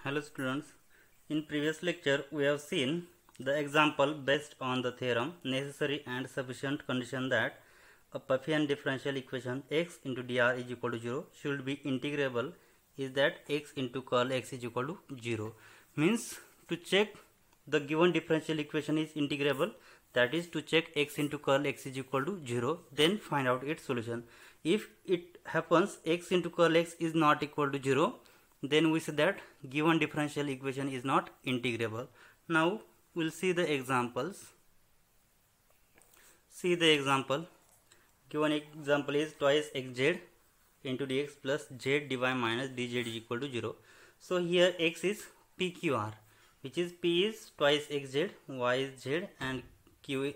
Hello students, in previous lecture we have seen the example based on the theorem necessary and sufficient condition that a Pfaffian differential equation x into dr is equal to 0 should be integrable is that x into curl x is equal to 0. Means to check the given differential equation is integrable, that is to check x into curl x is equal to 0, then find out its solution. If it happens x into curl x is not equal to 0, then we say that given differential equation is not integrable. Now we'll see the examples. See the example. Given example is twice xz into dx plus z dy minus dz is equal to 0. So here x is pqr, which is p is twice xz, y is z, and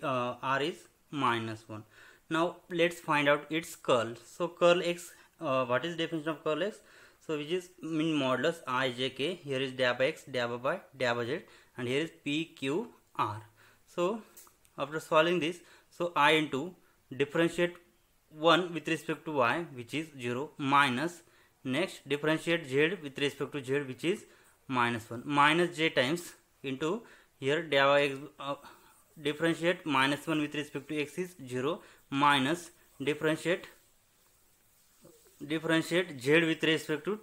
r is minus 1. Now let's find out its curl. So curl x, what is definition of curl x? So which is mean modulus I j k. Here is dab x, dab y, dab z, and here is p q r. So after solving this, so I into differentiate 1 with respect to y, which is 0, minus next differentiate z with respect to z, which is minus 1, minus j times into here dab x, differentiate minus 1 with respect to x is 0, minus differentiate z with respect to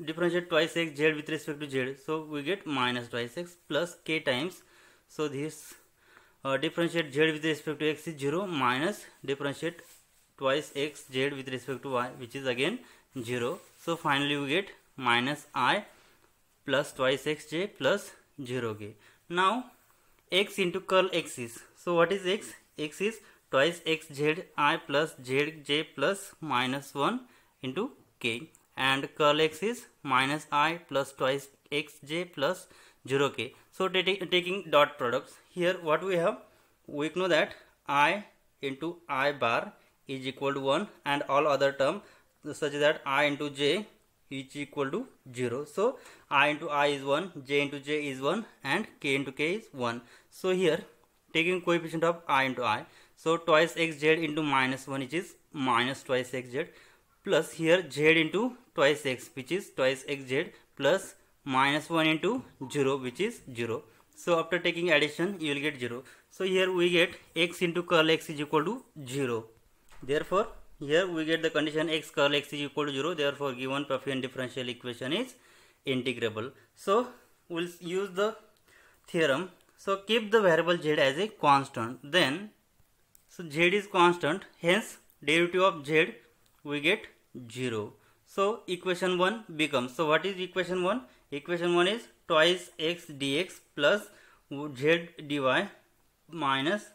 differentiate twice x z with respect to z, so we get minus twice x plus k times, so this differentiate z with respect to x is 0, minus differentiate twice x z with respect to y, which is again 0, so finally we get minus I plus twice x j plus 0 k. Now x into curl x is, so what is x? X is twice x z I plus z j plus minus 1 into k, and curl x is minus I plus twice x j plus 0 k. So taking dot products, here what we have, we know that I into I bar is equal to 1 and all other term such that I into j is equal to 0. So I into I is 1, j into j is 1, and k into k is 1. So here taking coefficient of I into I, so twice xz into minus 1, which is minus twice xz, plus here z into twice x, which is twice xz, plus minus 1 into 0, which is 0. So after taking addition you will get 0. So here we get x into curl x is equal to 0. Therefore here we get the condition x curl x is equal to 0. Therefore given Pfaffian differential equation is integrable. So we'll use the theorem. So keep the variable z as a constant, then so z is constant, hence derivative of z we get 0. So equation 1 becomes, so what is equation 1? Equation 1 is twice x dx plus z dy minus,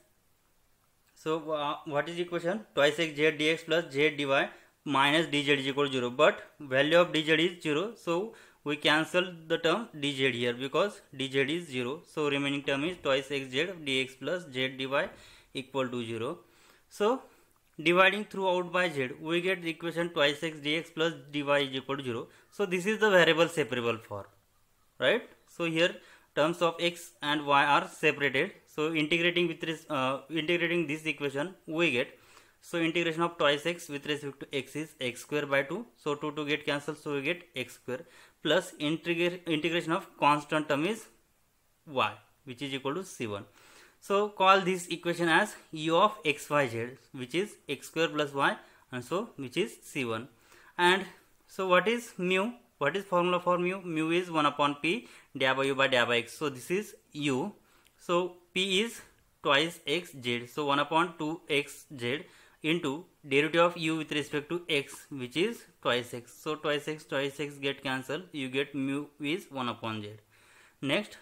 so what is equation? Twice x z dx plus z dy minus dz is equal to 0, but value of dz is 0, so we cancel the term dz here because dz is 0, so remaining term is twice xz dx plus z dy equal to 0. So dividing throughout by z, we get the equation twice x dx plus dy is equal to 0. So this is the variable separable for, right? So here terms of x and y are separated. So integrating with this, integrating this equation we get, so integration of twice x with respect to x is x square by 2. So 2 get cancelled, so we get x square, plus integration of constant term is y, which is equal to c1. So call this equation as u of xyz, which is x square plus y, and so which is c1. And so what is mu? What is formula for mu? Mu is 1 upon p dab u by dab x. So this is u. So p is twice x z. So 1 upon 2 x z into derivative of u with respect to x, which is twice x. So twice x get cancelled. You get mu is 1 upon z. Next,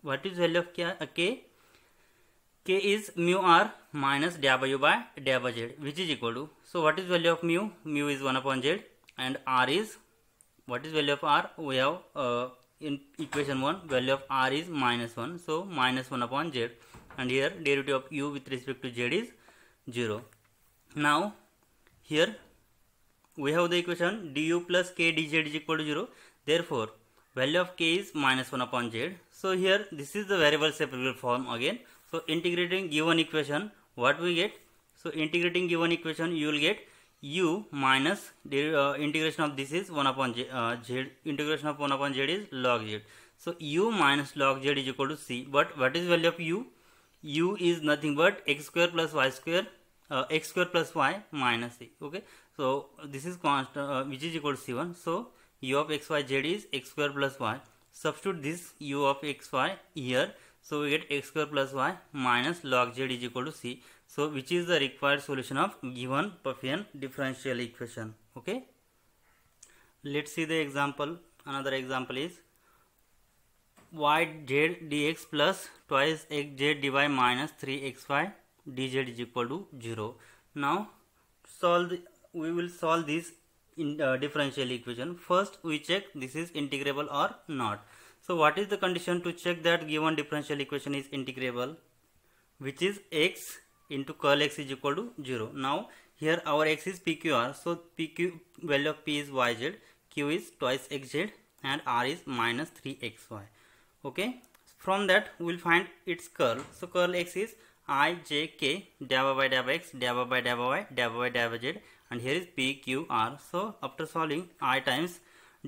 what is value of k? K is mu r minus dab u by dab z, which is equal to, so what is value of mu? Mu is 1 upon z, and r is, what is value of r? We have in equation 1 value of r is minus 1, so minus 1 upon z, and here derivative of u with respect to z is 0. Now here we have the equation du plus k dz is equal to 0. Therefore value of k is minus 1 upon z. So here this is the variable separable form again. So integrating given equation, what we get? So integrating given equation, you will get u minus integration of this is 1 upon z, integration of 1 upon z is log z. So u minus log z is equal to c. But what is value of u? U is nothing but x square plus y square, x square plus y minus c. Okay, so this is constant which is equal to c1. So u of x y z is x square plus y. Substitute this u of x y here. So we get x square plus y minus log z is equal to c. So which is the required solution of given Pfaffian differential equation. Okay, let's see the example. Another example is y z dx plus twice x z dy minus 3xy dz is equal to 0. Now we will solve this in differential equation. First we check this is integrable or not. So what is the condition to check that given differential equation is integrable? Which is x into curl x is equal to 0. Now here our x is pqr, so pq value of p is yz, q is twice xz and r is minus 3xy. Okay, from that we will find its curl. So curl x is I j k dabba by dabba x dabba by dabba y dabba by dabba z, and here is p q r. So after solving, I times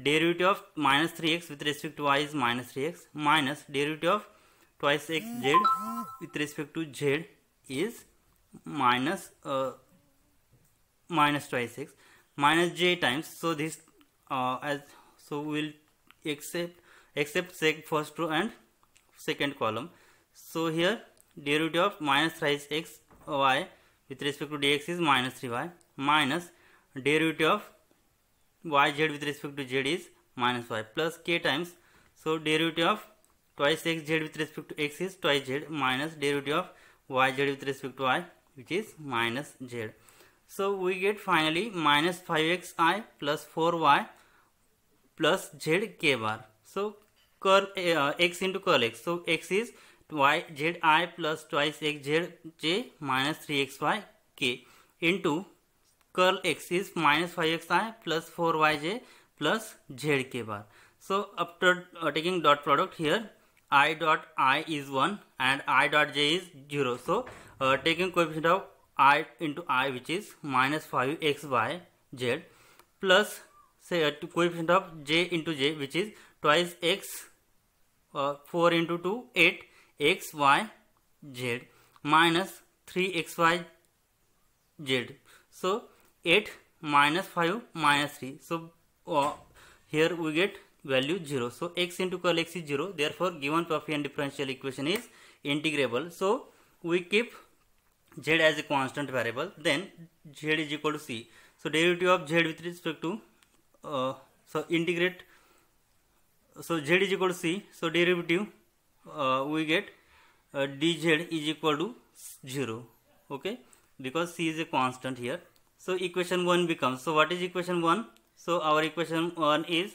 derivative of minus 3x with respect to y is minus 3x minus derivative of twice x z with respect to z is minus minus twice x minus j times. So this as so we will accept first row and second column. So here derivative of minus thrice x y with respect to dx is minus 3y minus derivative of yz with respect to z is minus y plus k times. So derivative of twice x z with respect to x is twice z minus derivative of yz with respect to y which is minus z. So we get finally minus 5xi plus 4y plus z k bar. So curl x into curl x. So x is y z I plus twice x z j minus 3xy k into curl x is minus 5xi plus 4yj plus z k bar. So after taking dot product here, I dot I is 1 and I dot j is 0. So taking coefficient of I into I which is minus 5xy z plus say coefficient of j into j which is twice x 4 into 2 8 x y z minus 3xy z. So 8 minus 5 minus 3. So here we get value 0. So x into curl x is 0. Therefore given Pfaffian differential equation is integrable. So we keep z as a constant variable, then z is equal to c. So derivative of z with respect to so integrate, so z is equal to c. So derivative we get dz is equal to 0. Okay, because c is a constant here. So equation 1 becomes, so what is equation 1? So our equation 1 is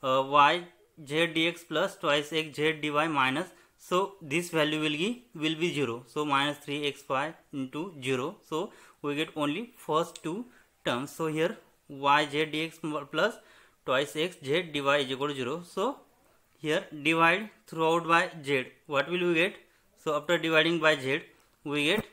y z dx plus twice x z dy minus, so this value will be 0. So minus 3xy into 0. So we get only first two terms. So here y z dx plus twice x z dy is equal to 0. So here divide throughout by z. What will we get? So after dividing by z, we get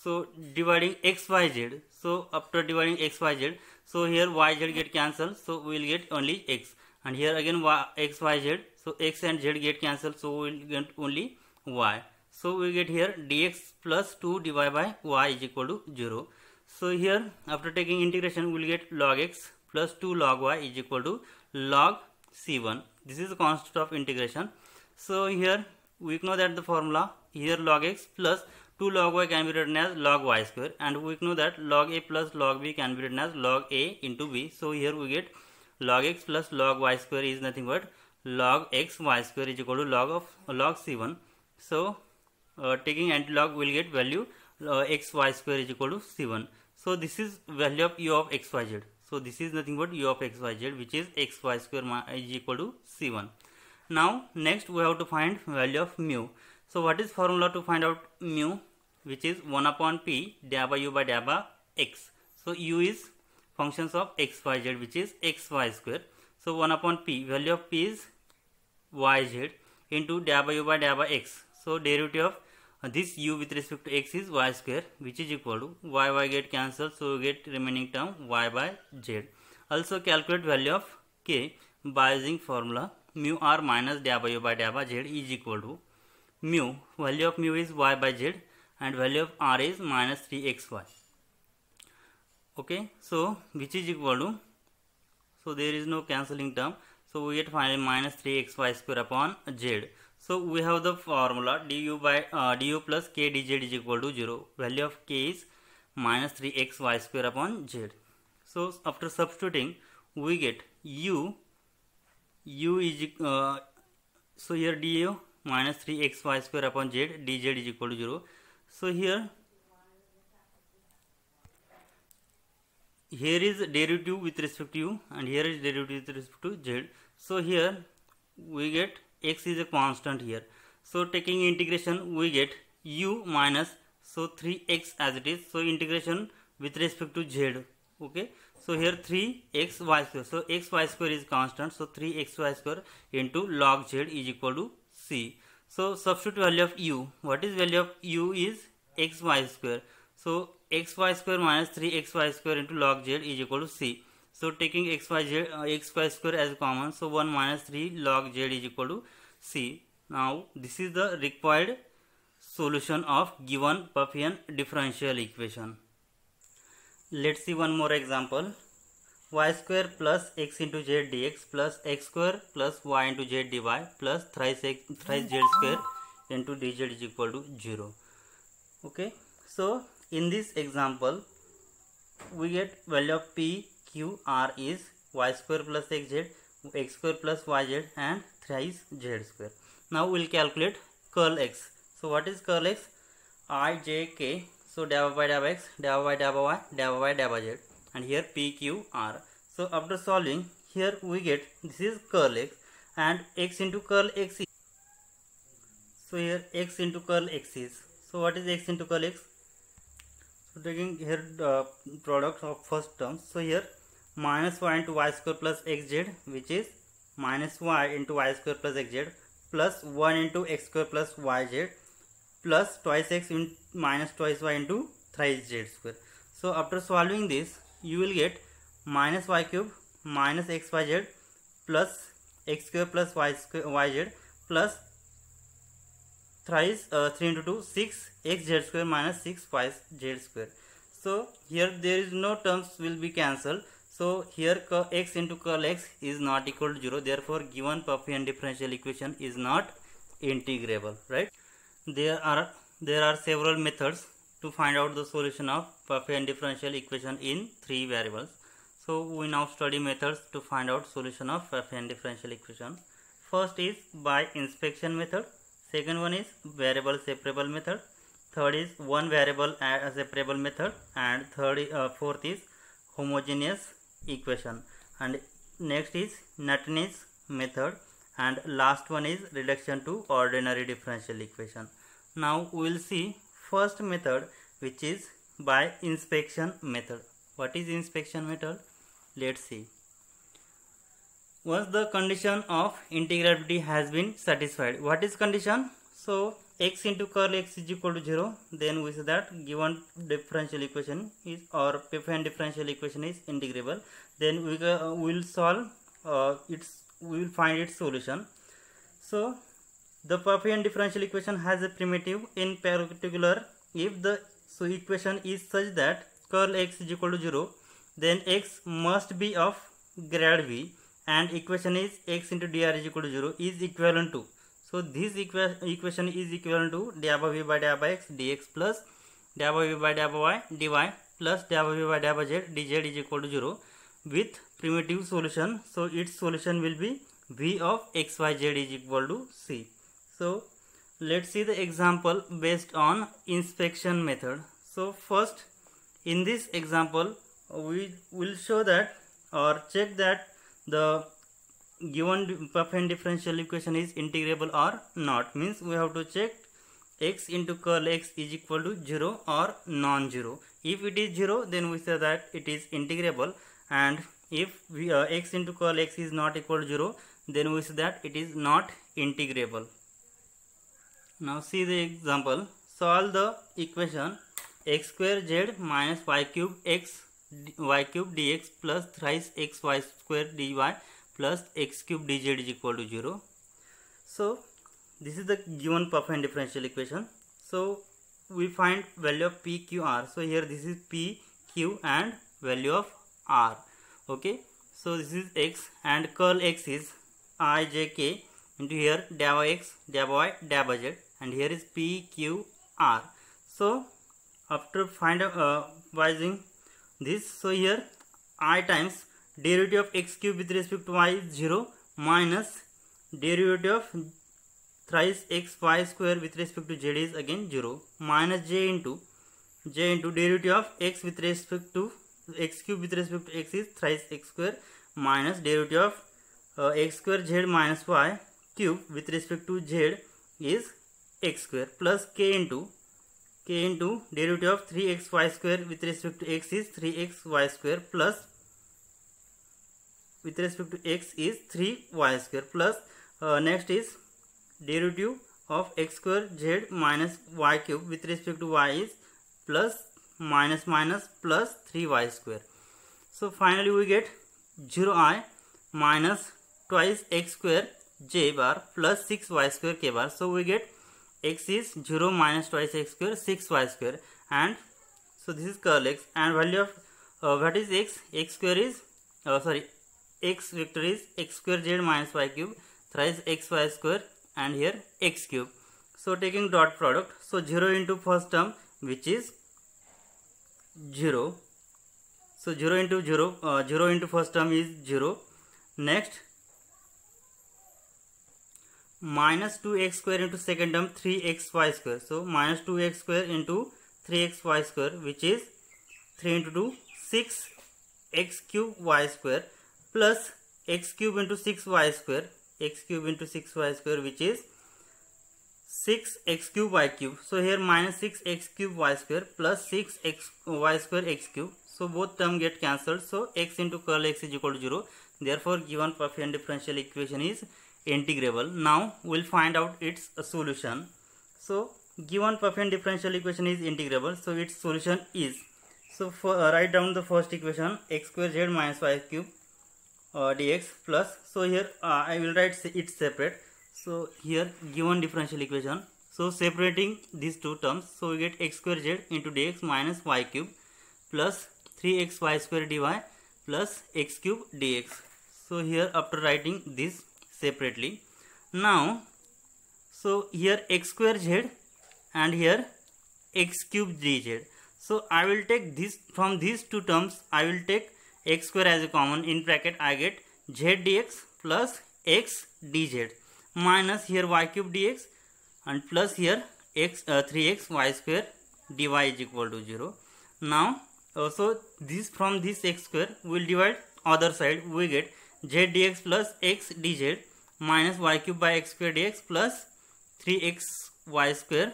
so dividing x y z. So after dividing x y z, so here y z get cancelled. So we will get only x, and here again x y z. So x and z get cancelled. So we will get only y. So we get here dx plus 2 divided by y is equal to 0. So here after taking integration, we will get log x plus 2 log y is equal to log c1. This is the constant of integration. So here we know that the formula here log x plus 2 log y can be written as log y square, and we know that log a plus log b can be written as log a into b. So here we get log x plus log y square is nothing but log x y square is equal to log c1. So taking anti-log we will get value x y square is equal to c1. So this is value of u of x y z. So this is nothing but u of x y z, which is x y square is equal to c1. Now next we have to find value of mu. So what is formula to find out mu? Which is 1 upon p dabba u by dabba x. So u is functions of x y z, which is x y square. So 1 upon p, value of p is y z into dabba u by dabba x. So derivative of this u with respect to x is y square, which is equal to y get cancelled, so we get remaining term y by z. Also calculate value of k by using formula mu r minus dA by u by dA by z is equal to mu, value of mu is y by z and value of r is minus 3xy. Okay, so which is equal to, so there is no cancelling term, so we get finally minus 3xy square upon z. So we have the formula du plus k dz is equal to 0. Value of k is minus 3xy square upon z. So after substituting we get u is so here du minus 3xy square upon z, dz is equal to 0. So here is derivative with respect to u and here is derivative with respect to z. So here we get x is a constant here. So taking integration we get u minus, so 3x as it is. So integration with respect to z. Okay. So here 3xy square. So xy square is constant. So 3xy square into log z is equal to c. So substitute value of u. What is value of u is xy square. So xy square minus 3xy square into log z is equal to c. So taking xy square as common, so 1 minus 3 log z is equal to c. Now this is the required solution of given Pfaffian differential equation. Let's see one more example. Y square plus x into z dx plus x square plus y into z dy plus thrice z square into dz is equal to 0. Okay, so in this example we get value of p q r is y square plus xz, x square plus yz and thrice z square. Now we will calculate curl x. So what is curl x? I j k. So dA by dA by x, dA by dA by y, dA by dA by z, and here p q r. So after solving, here we get this is curl x and x into curl x is, so here x into curl x is, so what is x into curl x? So taking here the product of first term, so here minus y into y square plus xz, which is minus y into y square plus xz plus 1 into x square plus yz plus twice x in minus twice y into thrice z square. So after solving this you will get minus y cube minus xyz plus x square plus y square yz plus thrice 3 into 2 6 xz square minus 6 y z square. So here there is no terms will be cancelled. So here x into curl x is not equal to 0. Therefore given Pfaffian differential equation is not integrable, right? There are several methods to find out the solution of Pfaffian differential equation in 3 variables. So we now study methods to find out solution of Pfaffian differential equation. First is by inspection method. Second one is variable separable method. Third is one variable separable method, and fourth is homogeneous equation, and next is Nutness method, and last one is reduction to ordinary differential equation. Now we will see first method, which is by inspection method. What is inspection method? Let's see. Once the condition of integrability has been satisfied, what is condition? So x into curl x is equal to 0, then we say that given differential equation is, or Pfaffian differential equation is integrable. Then we will solve we will find its solution. So the Pfaffian differential equation has a primitive, in particular if the equation is such that curl x is equal to 0, then x must be of grad v, and equation is x into dr is equal to 0 is equivalent to, so this equation is equivalent to dA by v by dA by x dx plus dA by v by dA by y dy plus dA by v by dA by z dz is equal to 0 with primitive solution. So its solution will be v of x y z is equal to c. So let's see the example based on inspection method. So first in this example we will show that or check that the given Pfaffian differential equation is integrable or not. Means we have to check x into curl x is equal to 0 or non-zero. If it is 0, then we say that it is integrable, and if x into curl x is not equal to 0, then we say that it is not integrable. Now see the example. solve the equation x square z minus y cube dx plus thrice x y square dy plus x cube dz is equal to 0. So this is the given perfect differential equation. So we find value of p, q, r. So here this is p, q and value of r. Okay, so this is x and curl x is I, j, k into here dab x, dab y, dab z, and here is p, q, r. So after finding this, so here I times derivative of x cube with respect to y is 0 minus derivative of thrice x y square with respect to z is again 0 minus j into derivative of x with respect to x cube with respect to x is thrice x square minus derivative of x square z minus y cube with respect to z is x square plus k into derivative of 3xy square with respect to x is 3xy square plus with respect to x is 3y square plus next is derivative of x square z minus y cube with respect to y is plus minus plus 3y square. So finally we get 0i minus twice x square j bar plus 6y square k bar. So we get x is 0 minus twice x square 6y square, and so this is curl x, and value of what is x square is x vector is x square z minus y cube thrice xy square and here x cube. So taking dot product, so 0 into first term which is 0, so 0 into first term is 0. Next minus 2x square into second term 3xy square, so minus 2x square into 3xy square which is 3 into 2 6x cube y square plus x cube into 6y square which is 6x cube y cube. So here minus 6x cube y square plus 6x y square x cube, so both term get cancelled, so x into curl x is equal to 0. Therefore given Pfaffian differential equation is integrable. Now we'll find out its solution. So given Pfaffian differential equation is integrable, so its solution is, so for write down the first equation x square z minus y cube dx plus, so here I will write it separate. So here given differential equation, so separating these two terms, so we get x square z into dx minus y cube plus 3xy square dy plus x cube dx. So here after writing this separately, now so here x square z and here x cube dz. So I will take this, from these two terms I will take x square as a common, in bracket I get z dx plus x dz minus here y cube dx and plus here x 3x y square dy is equal to 0. Now so this, from this x square we will divide other side, we get z dx plus x dz minus y cube by x square dx plus 3x y square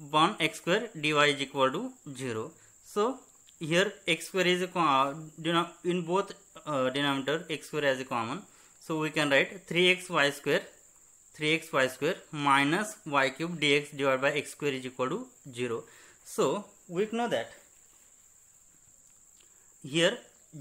upon x square dy is equal to 0. So here x square is a in both denominator x square as a common, so we can write 3xy square minus y cube dx divided by x square is equal to 0. So we know that here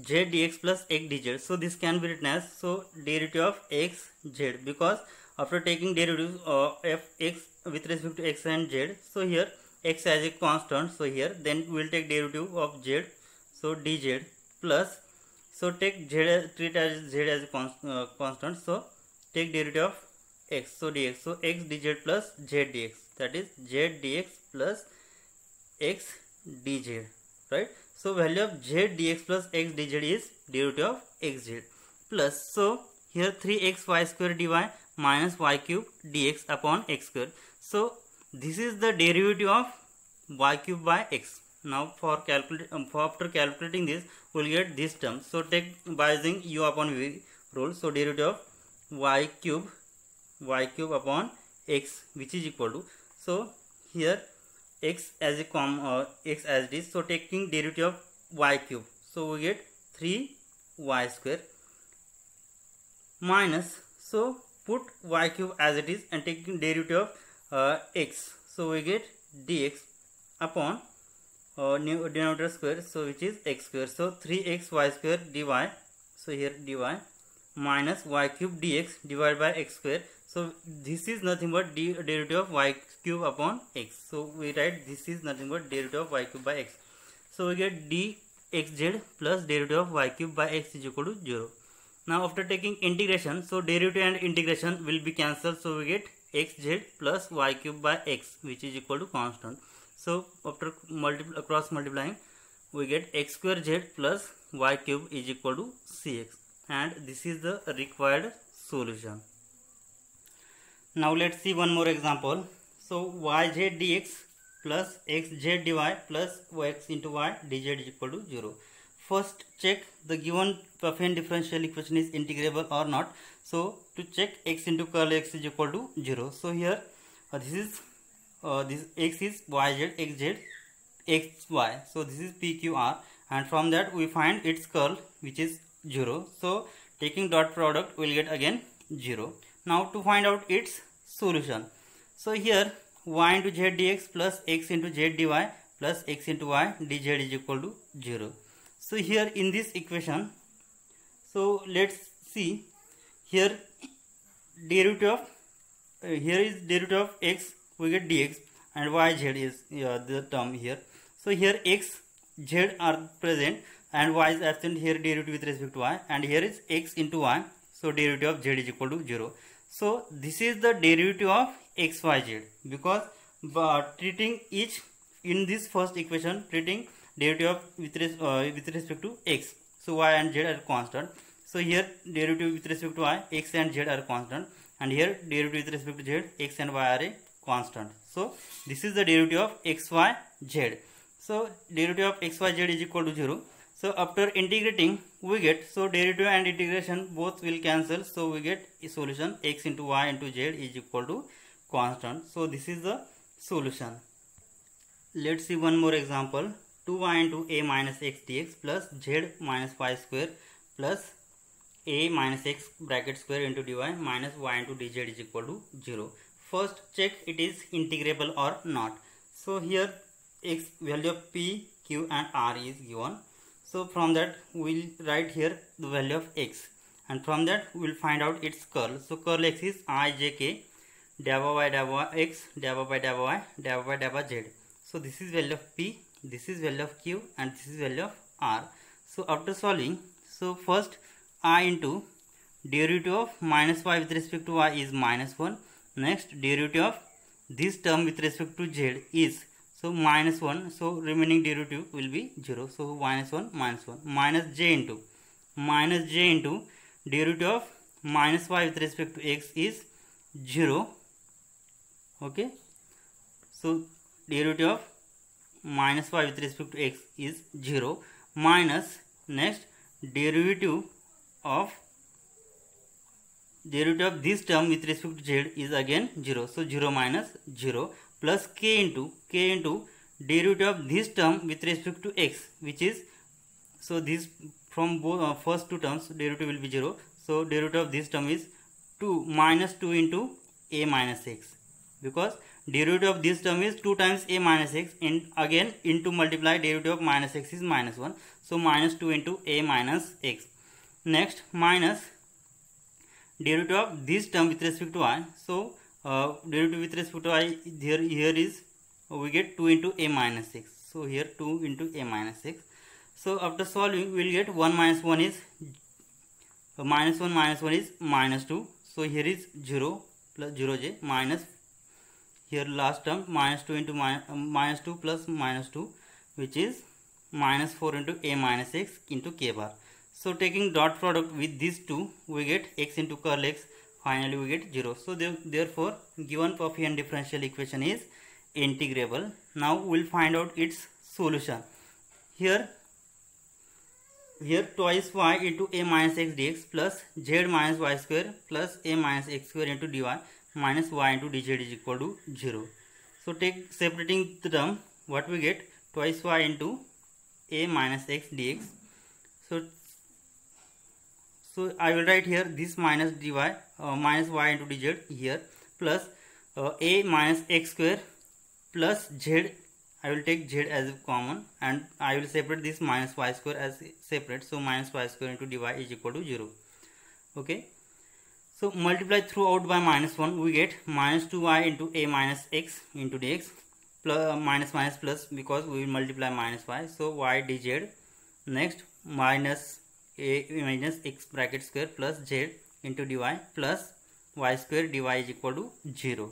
z dx plus x dz, so this can be written as, so derivative of x z, because after taking derivative of x with respect to x and z, so here x as a constant, so here then we will take derivative of z, so dz plus, so take z, treat as z as a constant, so take derivative of x, so dx, so x dz plus z dx, that is z dx plus x dz, right? So value of z dx plus x dz is derivative of xz plus, so here 3xy square dy minus y cube dx upon x square. So this is the derivative of y cube by x. Now for after calculating this we will get this term. So take by using u upon v rule. So derivative of y cube upon x, which is equal to, so here x as a x as it is, so taking derivative of y cube, so we get 3y square minus, so put y cube as it is and taking derivative of x, So we get dx upon denominator square, so which is x square. So 3x y square dy, so here dy minus y cube dx divided by x square. So this is nothing but derivative of y cube upon x. So we write this is nothing but derivative of y cube by x. So we get dxz plus derivative of y cube by x is equal to 0. Now after taking integration, so derivative and integration will be cancelled. So we get xz plus y cube by x, which is equal to constant. So after cross multiplying, we get x square z plus y cube is equal to cx, and this is the required solution. Now let's see one more example. So yz dx plus xz dy plus x into y dz is equal to 0. First check the given Pfaffian differential equation is integrable or not. So to check, x into curl x is equal to 0. So here this x is yz, xz, xy. So this is PQR, and from that we find its curl, which is 0. So taking dot product, we will get again 0. Now to find out its solution. So here y into z dx plus x into z dy plus x into y dz is equal to 0. So here in this equation, so let's see here derivative of here is derivative of x, we get dx, and y z is the term here. So here x z are present and y is absent, here derivative with respect to y, and here is x into y, so derivative of z is equal to 0. So this is the derivative of x y z, because treating each in this first equation, treating derivative of with respect to x, so y and z are constant. So here derivative with respect to y, x and z are constant, and here derivative with respect to z, x and y are a constant. So this is the derivative of x y z. So derivative of x y z is equal to 0. So after integrating, we get, so derivative and integration both will cancel, so we get a solution x into y into z is equal to constant. So this is the solution. Let's see one more example. 2y into a minus x dx plus z minus y square plus a minus x bracket square into dy minus y into dz is equal to 0. First check it is integrable or not. So here x value of p, q and r is given. So from that we will write here the value of x, and from that we will find out its curl. So curl x is I j k dava y x dava by y dava z. So this is value of p, this is value of q, and this is value of r. So after solving, so first I into derivative of minus y with respect to y is minus 1. Next derivative of this term with respect to z is, so minus 1, so remaining derivative will be 0. So minus 1 minus j into derivative of minus y with respect to x is 0. Okay, so derivative of minus y with respect to x is 0 minus next derivative of this term with respect to z is again 0. So 0 minus 0 plus k into derivative of this term with respect to x, which is, so this from both first two terms derivative will be 0. So derivative of this term is 2 minus 2 into a minus x, because derivative of this term is 2 times a minus x, and again into multiply derivative of minus x is minus 1. So minus 2 into a minus x. Next minus derivative of this term with respect to y. So derivative with respect to y here is we get 2 into a minus x. So here 2 into a minus x. So after solving we will get 1 minus 1 is minus 1 is minus 2. So here is 0 plus 0j minus, here last term minus 2 into minus 2 plus minus 2, which is minus 4 into a minus x into k bar. So taking dot product with these two, we get x into curl x, finally we get 0. So therefore given Pfaffian differential equation is integrable. Now we will find out its solution. Here twice y into a minus x dx plus z minus y square plus a minus x square into dy minus y into dz is equal to 0. So take separating the term, what we get, twice y into a minus x dx. So I will write here this minus dy minus y into dz here plus a minus x square plus z. I will take z as common and I will separate this minus y square as separate. So minus y square into dy is equal to 0. Okay. So multiply throughout by minus 1, we get minus 2y into a minus x into dx, plus minus minus plus because we will multiply minus y. So y dz. Next minus a minus x bracket square plus z into dy plus y square dy is equal to 0.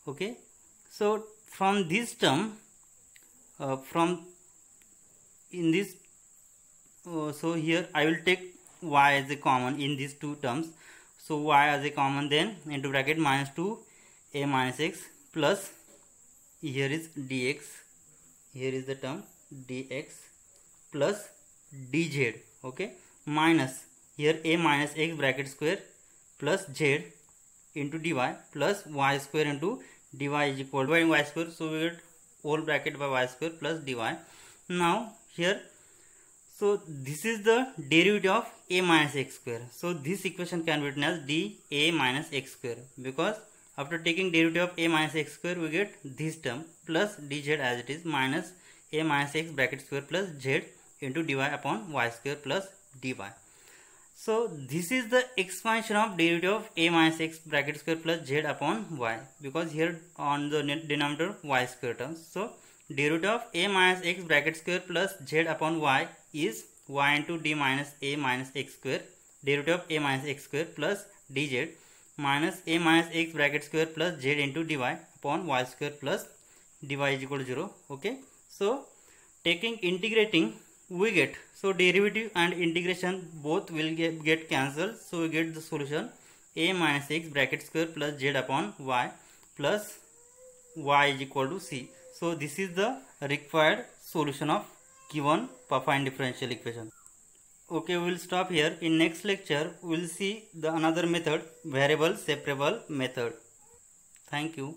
Okay. So from this term, from in this, so here I will take y as a common in these two terms. So y as a common, then into bracket minus 2 a minus x plus here is dx, here is the term dx plus dz. Okay, minus here a minus x bracket square plus z into dy plus y square into dy is equal to y square. So we get whole bracket by y square plus dy. Now here, so this is the derivative of a minus x square. So this equation can be written as dA minus x square, because after taking derivative of a minus x square we get this term plus dz as it is minus a minus x bracket square plus z into dy upon y square plus dy. So this is the expansion of derivative of a minus x bracket square plus z upon y, because here on the denominator y square terms. So derivative of a minus x bracket square plus z upon y is y into d minus a minus x square, derivative of a minus x square plus dz minus a minus x bracket square plus z into dy upon y square plus dy is equal to 0. Okay. So taking integrating we get, so derivative and integration both will get cancelled. So we get the solution a minus x bracket square plus z upon y plus y is equal to c. So this is the required solution of given affine differential equation. Okay, we will stop here. In next lecture we will see the another method, variable separable method. Thank you.